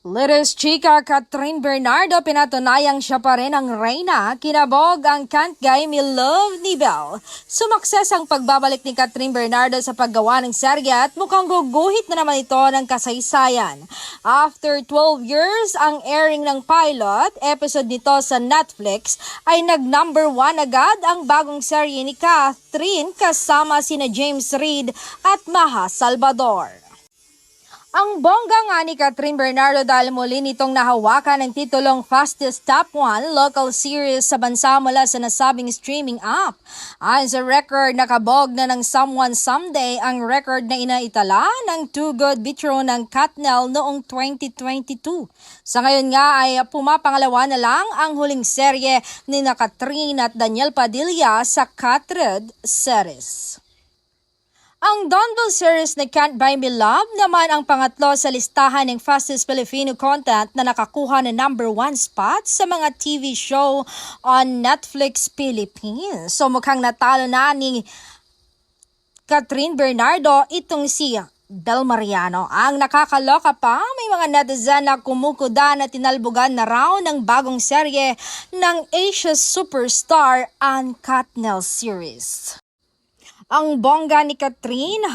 Latest chika Catherine Bernardo pinatunayang siya pa rin ang reyna, kinabog ang Can't Guy Me Love ni Belle. Sumakses ang pagbabalik ni Catherine Bernardo sa paggawa ng serye at mukhang guguhit na naman ito ng kasaysayan. After 12 years, ang airing ng pilot episode nito sa Netflix ay nag-number 1 agad ang bagong serye ni Catherine kasama sina James Reid at Maha Salvador. Ang bongga nga ni Catherine Bernardo dahil muli nitong nahawakan ng titulong Fastest Top 1 local series sa bansa mula sa nasabing streaming app. Ayon sa record, nakabog na ng Someone Someday ang record na inaitala ng Too Good Vitro ng Katnel noong 2022. Sa ngayon nga ay pumapangalawa na lang ang huling serye ni Catherine at Daniel Padilla sa Catred series. Ang Donville series na Can't Buy Me Love naman ang pangatlo sa listahan ng fastest Filipino content na nakakuha ng number 1 spot sa mga TV show on Netflix Philippines. So mukhang natalo na ni Catherine Bernardo itong si Belle Mariano. Ang nakakaloka pa, may mga netizen na kumukuda na tinalbugan na raw ng bagong serye ng Asia's Superstar ang Katnel series. Ang bongga ni Catherine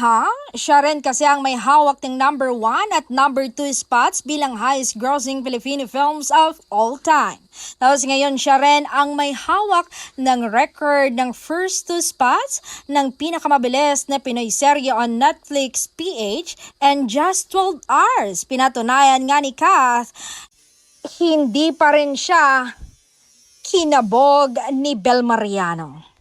siya rin kasi ang may hawak ng number 1 at number 2 spots bilang highest grossing Filipino films of all time. Tapos ngayon siya rin ang may hawak ng record ng first 2 spots ng pinakamabilis na Pinoy serye on Netflix PH and just 12 hours. Pinatunayan nga ni Kath, hindi pa rin siya kinabog ni Belle Mariano.